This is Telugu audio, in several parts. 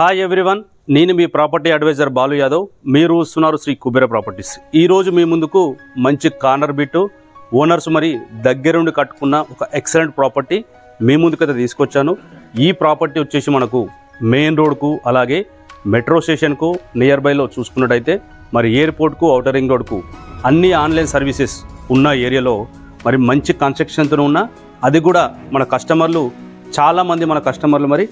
హాయ్ ఎవ్రీవన్, నేను మీ ప్రాపర్టీ అడ్వైజర్ బాలు యాదవ్. మీరు చూస్తున్నారు శ్రీ కుబేర ప్రాపర్టీస్. ఈరోజు మీ ముందుకు మంచి కార్నర్ బిట్టు ఓనర్స్ మరి దగ్గరుండి కట్టుకున్న ఒక ఎక్సలెంట్ ప్రాపర్టీ మీ ముందుకైతే తీసుకొచ్చాను. ఈ ప్రాపర్టీ వచ్చేసి మనకు మెయిన్ రోడ్కు అలాగే మెట్రో స్టేషన్కు నియర్ బైలో చూసుకున్నట్టయితే మరి ఎయిర్పోర్ట్కు ఔటర్ రింగ్ రోడ్కు అన్ని ఆన్లైన్ సర్వీసెస్ ఉన్న ఏరియాలో మరి మంచి కన్స్ట్రక్షన్తో ఉన్న అది కూడా మన కస్టమర్లు చాలామంది మరి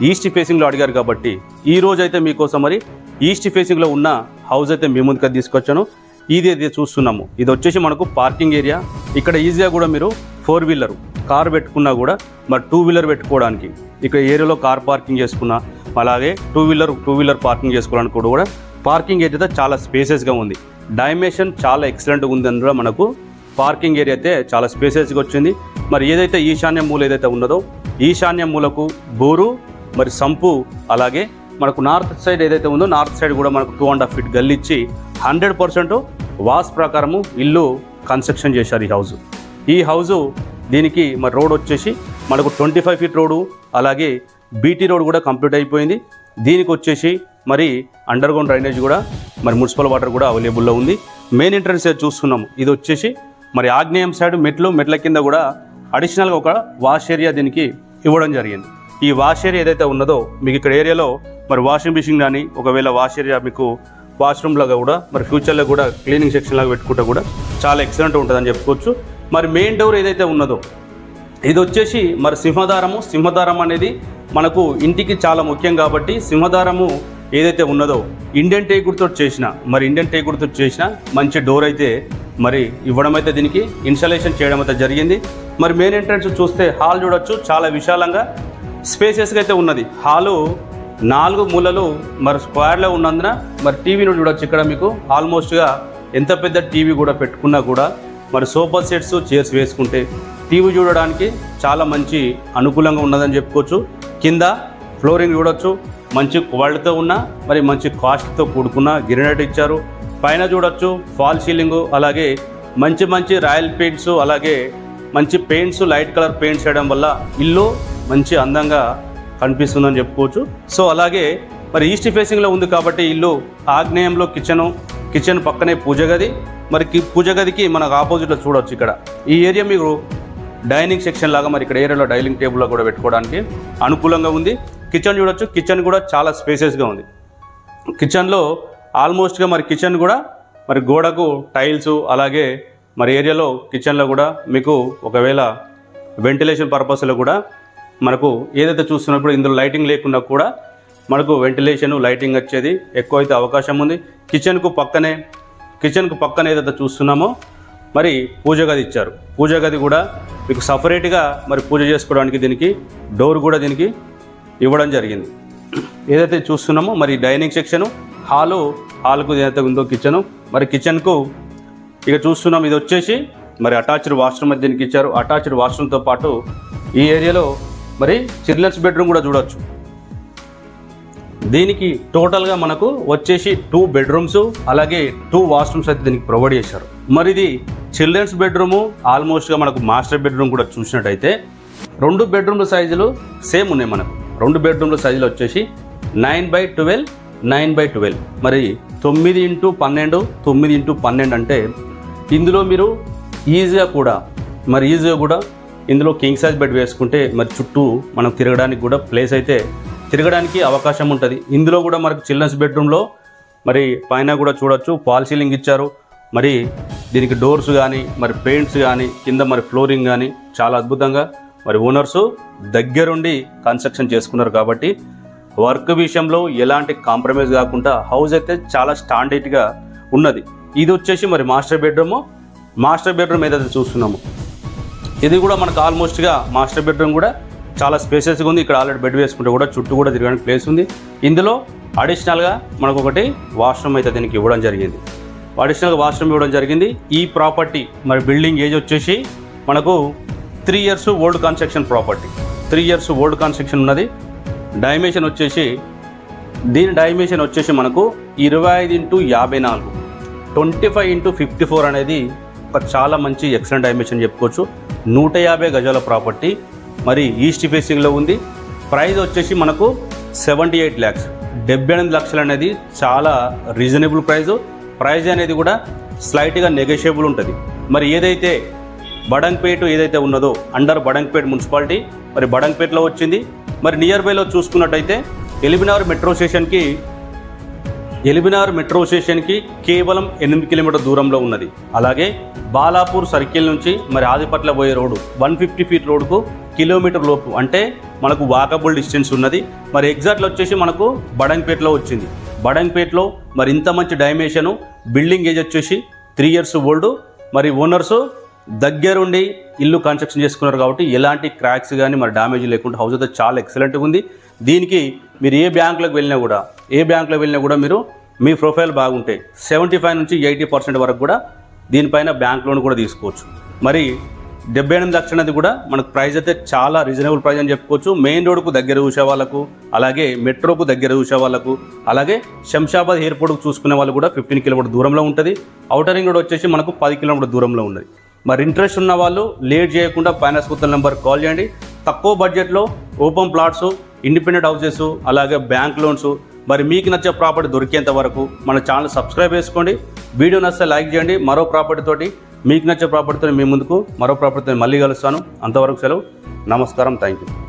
ఈస్ట్ ఫేసింగ్లో అడిగారు కాబట్టి ఈ రోజు అయితే మీకోసం మరి ఈస్ట్ ఫేసింగ్లో ఉన్న హౌస్ అయితే మీ ముందుకు తీసుకొచ్చాను. ఇది అయితే చూస్తున్నాము. ఇది వచ్చేసి మనకు పార్కింగ్ ఏరియా. ఇక్కడ ఈజీగా కూడా మీరు 4 వీలర్ కార్ పెట్టుకున్నా కూడా మరి 2 వీలర్ పెట్టుకోవడానికి ఇక్కడ ఏరియాలో కార్ పార్కింగ్ చేసుకున్నా అలాగే 2 వీలర్ పార్కింగ్ చేసుకోవడానికి కూడా పార్కింగ్ ఏరియా చాలా స్పేసెస్గా ఉంది. డైమెన్షన్ చాలా ఎక్సలెంట్గా ఉంది. అందులో మనకు పార్కింగ్ ఏరియా అయితే చాలా స్పేసెస్గా వచ్చింది. మరి ఏదైతే ఈశాన్య మూల ఏదైతే ఉన్నదో ఈశాన్య మూలకు బోరు మరి సంపు అలాగే మనకు నార్త్ సైడ్ ఏదైతే ఉందో నార్త్ సైడ్ కూడా మనకు 2.5 ఫీట్ గల్లిచ్చి 100% వాస్ ప్రకారము ఇల్లు కన్స్ట్రక్షన్ చేశారు ఈ హౌజు. దీనికి మరి రోడ్ వచ్చేసి మనకు 25 ఫీట్ రోడ్డు అలాగే బీటీ రోడ్ కూడా కంప్లీట్ అయిపోయింది. దీనికి వచ్చేసి మరి అండర్ గ్రౌండ్ డ్రైనేజ్ కూడా మరి మున్సిపల్ వాటర్ కూడా అవైలబుల్లో ఉంది. మెయిన్ ఎంట్రన్స్ చూస్తున్నాము. ఇది వచ్చేసి మరి ఆగ్నేయం సైడ్ మెట్ల కింద కూడా అడిషనల్గా ఒక వాష్ ఏరియా దీనికి ఇవ్వడం జరిగింది. ఈ వాష్ ఏరియా ఏదైతే ఉన్నదో మీకు ఇక్కడ ఏరియాలో మరి వాషింగ్ మిషన్ కానీ ఒకవేళ వాష్ ఏరియా మీకు వాష్రూమ్ లాగా కూడా మరి ఫ్యూచర్లో కూడా క్లీనింగ్ సెక్షన్ లాగా పెట్టుకుంటే కూడా చాలా ఎక్సలెంట్ ఉంటుందని చెప్పుకోవచ్చు. మరి మెయిన్ డోర్ ఏదైతే ఉన్నదో ఇది వచ్చేసి మరి సింహదారం అనేది మనకు ఇంటికి చాలా ముఖ్యం కాబట్టి సింహదారము ఏదైతే ఉన్నదో ఇండియన్ టేకుడుతో చేసిన మంచి డోర్ అయితే మరి ఇవ్వడం అయితే దీనికి ఇన్స్టాలేషన్ చేయడం అయితే జరిగింది. మరి మెయిన్ ఎంట్రన్స్ చూస్తే హాల్ చూడొచ్చు. చాలా విశాలంగా స్పేసెస్గా అయితే ఉన్నది. హాలు 4 మూలలు మరి స్క్వేర్లో ఉన్నందున మరి టీవీని చూడొచ్చు. ఇక్కడ మీకు ఆల్మోస్ట్గా ఎంత పెద్ద టీవీ కూడా పెట్టుకున్నా కూడా మరి సోఫా సెట్స్ చైర్స్ వేసుకుంటే టీవీ చూడడానికి చాలా మంచి అనుకూలంగా ఉన్నదని చెప్పుకోవచ్చు. కింద ఫ్లోరింగ్ చూడొచ్చు. మంచి క్వాలిటీతో ఉన్న మరి మంచి కాస్ట్తో కూడుకున్న గ్రానైట్ ఇచ్చారు. పైన చూడొచ్చు ఫాల్ సీలింగు అలాగే మంచి రాయల్ పెయింట్స్ అలాగే మంచి పెయింట్స్ లైట్ కలర్ పెయింట్స్ వేయడం వల్ల ఇల్లు మంచి అందంగా కనిపిస్తుందని చెప్పుకోవచ్చు. సో అలాగే మరి ఈస్ట్ ఫేసింగ్లో ఉంది కాబట్టి ఇల్లు ఆగ్నేయంలో కిచెన్ పక్కనే పూజ గది. మరి పూజ గదికి మనకు ఆపోజిట్లో చూడవచ్చు. ఇక్కడ ఈ ఏరియా మీకు డైనింగ్ సెక్షన్ లాగా మరి ఇక్కడ ఏరియాలో డైనింగ్ టేబుల్లో కూడా పెట్టుకోవడానికి అనుకూలంగా ఉంది. కిచెన్ చూడొచ్చు. కిచెన్ కూడా చాలా స్పేసెస్గా ఉంది. కిచెన్లో ఆల్మోస్ట్గా మరి కిచెన్ కూడా మరి గోడకు టైల్స్ అలాగే మరి ఏరియాలో కిచెన్లో కూడా మీకు ఒకవేళ వెంటిలేషన్ పర్పస్లో కూడా మనకు ఏదైతే చూస్తున్నప్పుడు ఇందులో లైటింగ్ లేకుండా కూడా మనకు వెంటిలేషన్ లైటింగ్ వచ్చేది ఎక్కువ అయితే అవకాశం ఉంది. కిచెన్కు పక్కన ఏదైతే చూస్తున్నామో మరి పూజ గది ఇచ్చారు. పూజ గది కూడా మీకు సపరేట్గా మరి పూజ చేసుకోవడానికి దీనికి డోర్ కూడా దీనికి ఇవ్వడం జరిగింది. ఏదైతే చూస్తున్నామో మరి డైనింగ్ సెక్షను హాల్కు ఏదైతే ఉందో కిచెన్కు ఇక చూస్తున్నాం. ఇది వచ్చేసి మరి అటాచ్డ్ వాష్రూమ్ అయితే దీనికి ఇచ్చారు. అటాచ్డ్ వాష్రూమ్తో పాటు ఈ ఏరియాలో మరి చిల్డ్రన్స్ బెడ్రూమ్ కూడా చూడవచ్చు. దీనికి టోటల్గా మనకు వచ్చేసి 2 బెడ్రూమ్స్ అలాగే 2 వాష్రూమ్స్ అయితే దీనికి ప్రొవైడ్ చేశారు. మరి ఇది చిల్డ్రన్స్ బెడ్రూము ఆల్మోస్ట్గా మనకు మాస్టర్ బెడ్రూమ్ కూడా చూసినట్టయితే 2 బెడ్రూమ్ల సైజులు సేమ్ ఉన్నాయి. మనకు 2 బెడ్రూమ్ల సైజులు వచ్చేసి 9x12 మరి 9x12 9x12 అంటే ఇందులో మీరు ఈజీగా కూడా ఇందులో కింగ్ సైజ్ బెడ్ వేసుకుంటే మరి చుట్టూ మనం తిరగడానికి కూడా ప్లేస్ అయితే తిరగడానికి అవకాశం ఉంటుంది. ఇందులో కూడా మనకు చిల్డ్రన్స్ బెడ్రూమ్లో మరి పైన కూడా చూడొచ్చు ఫాల్ సీలింగ్ ఇచ్చారు. మరి దీనికి డోర్స్ కానీ మరి పెయింట్స్ కానీ కింద మరి ఫ్లోరింగ్ కానీ చాలా అద్భుతంగా మరి ఓనర్సు దగ్గరుండి కన్స్ట్రక్షన్ చేసుకున్నారు కాబట్టి వర్క్ విషయంలో ఎలాంటి కాంప్రమైజ్ కాకుండా హౌస్ అయితే చాలా స్టాండర్డ్గా ఉన్నది. ఇది వచ్చేసి మరి మాస్టర్ బెడ్రూమ్ ఏదైతే చూస్తున్నామో ఇది కూడా మనకు ఆల్మోస్ట్గా మాస్టర్ బెడ్రూమ్ కూడా చాలా స్పేసెస్గా ఉంది. ఇక్కడ ఆల్రెడీ బెడ్ వేసుకుంటే కూడా చుట్టూ కూడా తిరగడానికి ప్లేస్ ఉంది. ఇందులో అడిషనల్గా మనకు ఒకటి వాష్రూమ్ అయితే దీనికి ఇవ్వడం జరిగింది. ఈ ప్రాపర్టీ మరి బిల్డింగ్ ఏజ్ వచ్చేసి మనకు 3 years old construction property. 3 years old construction ఉన్నది. డైమెన్షన్ వచ్చేసి మనకు 25x54 25x54 అనేది ఒక చాలా మంచి ఎక్సలెంట్ డైమెన్షన్ చెప్పుకోవచ్చు. 150 గజాల ప్రాపర్టీ మరి ఈస్ట్ ఫేసింగ్లో ఉంది. ప్రైస్ వచ్చేసి మనకు 78 lakhs 78 లక్షలు అనేది చాలా రీజనబుల్ ప్రైస్ అనేది కూడా స్లైట్గా నెగోషియబుల్ ఉంటుంది. మరి ఏదైతే బడంగ్పేట్ ఏదైతే ఉన్నదో అండర్ బడంగ్పేట్ మున్సిపాలిటీ మరి బడంగ్పేట్లో వచ్చింది. మరి నియర్ బైలో చూసుకున్నట్టయితే ఎలిబినార్ మెట్రో స్టేషన్కి కేవలం 8 కిలోమీటర్ దూరంలో ఉన్నది. అలాగే బాలాపూర్ సర్కిల్ నుంచి మరి ఆదిపట్ల పోయే రోడ్డు 150 ఫీట్ రోడ్డుకు కిలోమీటర్ లోపు అంటే మనకు వాకబుల్ డిస్టెన్స్ ఉన్నది. మరి ఎగ్జాక్ట్లో వచ్చేసి మనకు బడంగ్పేట్లో వచ్చింది. బడంగ్పేట్లో మరి ఇంత మంచి డైమెన్షను, బిల్డింగ్ ఏజ్ వచ్చేసి 3 years ఓల్డ్. మరి ఓనర్సు దగ్గరుండి ఇల్లు కన్స్ట్రక్షన్ చేసుకున్నారు కాబట్టి ఎలాంటి క్రాక్స్ కానీ మరి డ్యామేజ్ లేకుండా హౌస్ అయితే చాలా ఎక్సలెంట్గా ఉంది. దీనికి మీరు ఏ బ్యాంకులోకి వెళ్ళినా కూడా మీరు మీ ప్రొఫైల్ బాగుంటే 75 నుంచి 80% వరకు కూడా దీనిపైన బ్యాంక్ లోన్ కూడా తీసుకోవచ్చు. మరి 78 లక్షలు అనేది కూడా మనకు ప్రైస్ అయితే చాలా రీజనబుల్ ప్రైస్ అని చెప్పుకోవచ్చు. మెయిన్ రోడ్కు దగ్గర చూసే వాళ్ళకు, అలాగే మెట్రోకు దగ్గర చూసే వాళ్ళకు, అలాగే శంషాబాద్ ఎయిర్పోర్ట్కు చూసుకునే వాళ్ళు కూడా 15 కిలోమీటర్ దూరంలో ఉంటుంది. ఔటర్ రింగ్ రోడ్ వచ్చేసి మనకు 10 కిలోమీటర్ దూరంలో ఉన్నది. మరి ఇంట్రెస్ట్ ఉన్న వాళ్ళు లేట్ చేయకుండా ఫైనాన్స్ గుర్తుల నెంబర్ కాల్ చేయండి. తక్కువ బడ్జెట్లో ఓపెన్ ప్లాట్స్, ఇండిపెండెంట్ హౌసెస్, అలాగే బ్యాంక్ లోన్స్, మరి మీకు నచ్చే ప్రాపర్టీ దొరికేంత వరకు మన ఛానల్ సబ్స్క్రైబ్ చేసుకోండి. వీడియో నచ్చితే లైక్ చేయండి. మరో ప్రాపర్టీ తోటి, మీకు నచ్చే ప్రాపర్టీతో మీ ముందుకు మరో ప్రాపర్టీతో మళ్ళీ కలుస్తాను. అంతవరకు సెలవు. నమస్కారం. Thank you.